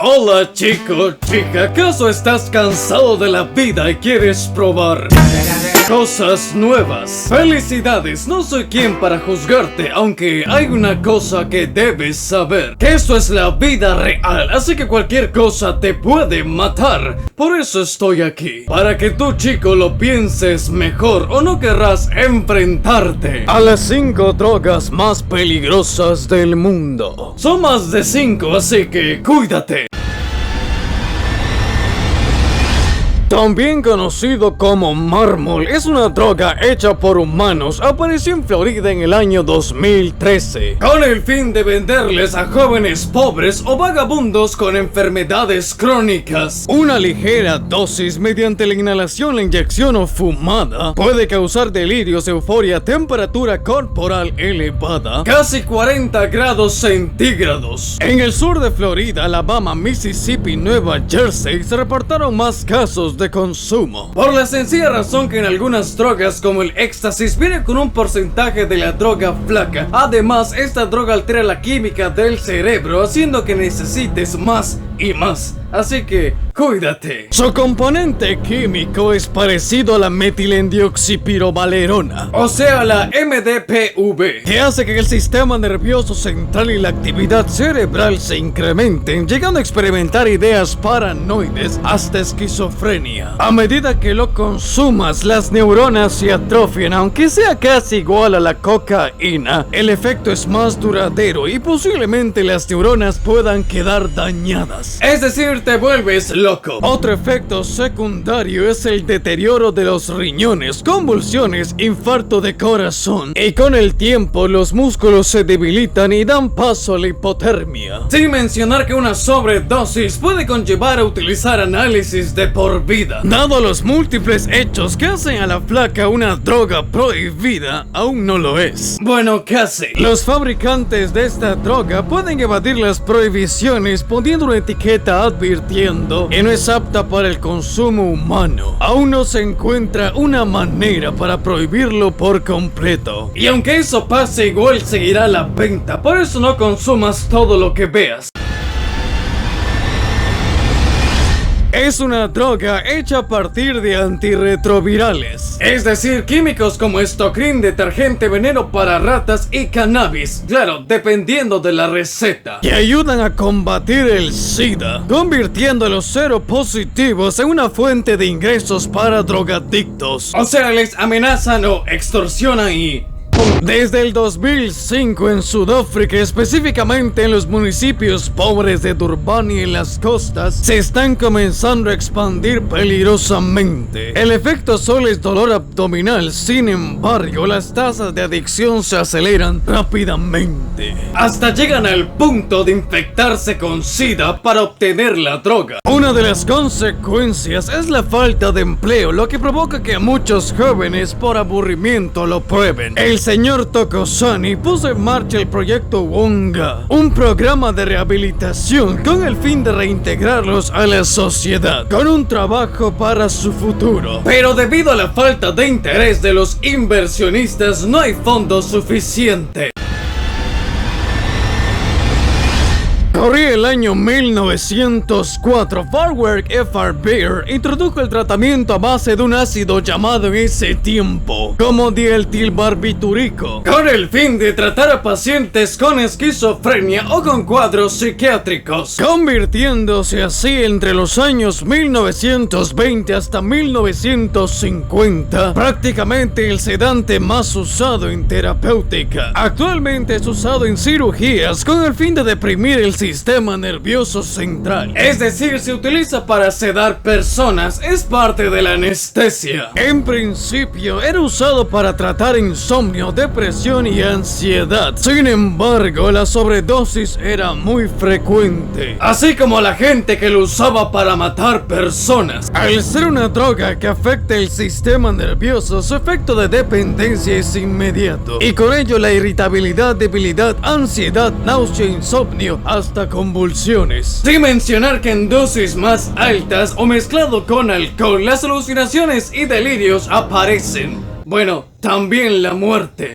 Hola chico, chica, ¿acaso estás cansado de la vida y quieres probar cosas nuevas? Felicidades, no soy quien para juzgarte, aunque hay una cosa que debes saber, que esto es la vida real, así que cualquier cosa te puede matar. Por eso estoy aquí, para que tú chico lo pienses mejor o no querrás enfrentarte a las 5 drogas más peligrosas del mundo. Son más de 5, así que cuídate. También conocido como mármol, es una droga hecha por humanos. Apareció en Florida en el año 2013 con el fin de venderles a jóvenes pobres o vagabundos con enfermedades crónicas. Una ligera dosis mediante la inhalación, la inyección o fumada puede causar delirios, euforia, temperatura corporal elevada, casi 40 grados centígrados. En el sur de Florida, Alabama, Mississippi y Nueva Jersey se reportaron más casos de consumo, por la sencilla razón que en algunas drogas como el éxtasis viene con un porcentaje de la droga flaca. Además, esta droga altera la química del cerebro, haciendo que necesites más y más. Así que cuídate. Su componente químico es parecido a la metilendioxipirovalerona, o sea la MDPV, que hace que el sistema nervioso central y la actividad cerebral se incrementen, llegando a experimentar ideas paranoides hasta esquizofrenia. A medida que lo consumas, las neuronas se atrofian, aunque sea casi igual a la cocaína. El efecto es más duradero y posiblemente las neuronas puedan quedar dañadas, es decir, te vuelves loco. Otro efecto secundario es el deterioro de los riñones, convulsiones, infarto de corazón, y con el tiempo los músculos se debilitan y dan paso a la hipotermia. Sin mencionar que una sobredosis puede conllevar a utilizar análisis de por vida. Dado los múltiples hechos que hacen a la flaca una droga prohibida, aún no lo es. Bueno, casi. Los fabricantes de esta droga pueden evadir las prohibiciones poniendo una etiqueta advirtiendo que no es apta para el consumo humano. Aún no se encuentra una manera para prohibirlo por completo. Y aunque eso pase, igual seguirá la venta. Por eso no consumas todo lo que veas. Es una droga hecha a partir de antirretrovirales, es decir, químicos como estocrin, detergente, veneno para ratas y cannabis, claro, dependiendo de la receta, que ayudan a combatir el SIDA, convirtiendo a los seropositivos en una fuente de ingresos para drogadictos. O sea, les amenazan o extorsionan y... Desde el 2005 en Sudáfrica, específicamente en los municipios pobres de Durban y en las costas, se están comenzando a expandir peligrosamente. El efecto solo es dolor abdominal, sin embargo, las tasas de adicción se aceleran rápidamente, hasta llegan al punto de infectarse con SIDA para obtener la droga. Una de las consecuencias es la falta de empleo, lo que provoca que muchos jóvenes por aburrimiento lo prueben. El señor Tokosani puso en marcha el proyecto Wonga, un programa de rehabilitación con el fin de reintegrarlos a la sociedad, con un trabajo para su futuro. Pero debido a la falta de interés de los inversionistas, no hay fondos suficientes. Corría el año 1904. Farwerk F.R. Beer introdujo el tratamiento a base de un ácido llamado en ese tiempo como dietilbarbitúrico, con el fin de tratar a pacientes con esquizofrenia o con cuadros psiquiátricos, convirtiéndose así entre los años 1920 hasta 1950 prácticamente el sedante más usado en terapéutica. Actualmente es usado en cirugías con el fin de deprimir el sistema nervioso central, es decir, se utiliza para sedar personas, es parte de la anestesia. En principio era usado para tratar insomnio, depresión y ansiedad. Sin embargo, la sobredosis era muy frecuente, así como la gente que lo usaba para matar personas. Al ser una droga que afecta el sistema nervioso, su efecto de dependencia es inmediato, y con ello la irritabilidad, debilidad, ansiedad, náusea, insomnio, hasta convulsiones. Sin mencionar que en dosis más altas o mezclado con alcohol, las alucinaciones y delirios aparecen. Bueno, también la muerte.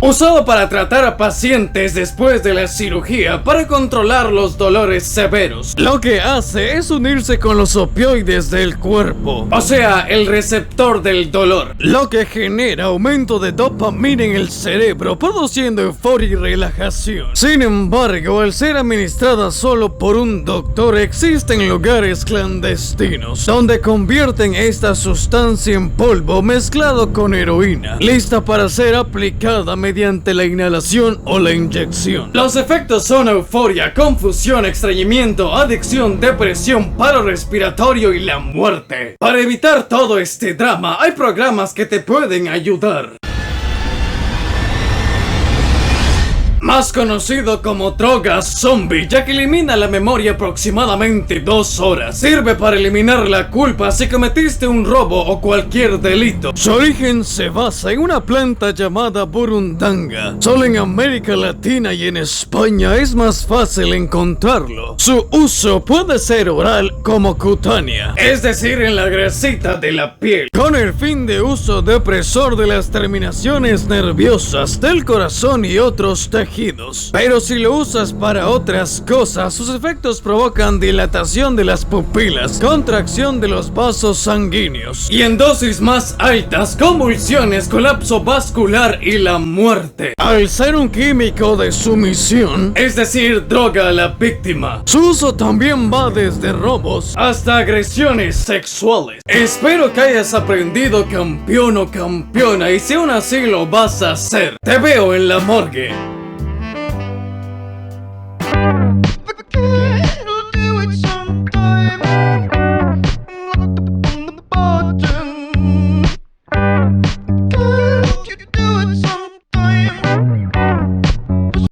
usado para tratar a pacientes después de la cirugía para controlar los dolores severos. Lo que hace es unirse con los opioides del cuerpo, o sea, el receptor del dolor, lo que genera aumento de dopamina en el cerebro, produciendo euforia y relajación. Sin embargo, al ser administrada solo por un doctor, existen lugares clandestinos donde convierten esta sustancia en polvo mezclado con heroína, lista para ser aplicada mediante la inhalación o la inyección. Los efectos son euforia, confusión, estreñimiento, adicción, depresión, paro respiratorio y la muerte. Para evitar todo este drama, hay programas que te pueden ayudar. Más conocido como droga zombie, ya que elimina la memoria aproximadamente 2 horas. Sirve para eliminar la culpa si cometiste un robo o cualquier delito. Su origen se basa en una planta llamada burundanga. Solo en América Latina y en España es más fácil encontrarlo. Su uso puede ser oral como cutánea, es decir, en la grasita de la piel, con el fin de uso depresor de las terminaciones nerviosas, del corazón y otros tejidos. Pero si lo usas para otras cosas, sus efectos provocan dilatación de las pupilas, contracción de los vasos sanguíneos y en dosis más altas, convulsiones, colapso vascular y la muerte. Al ser un químico de sumisión, es decir, droga a la víctima, su uso también va desde robos hasta agresiones sexuales. Espero que hayas aprendido, campeón o campeona, y si aún así lo vas a hacer, te veo en la morgue.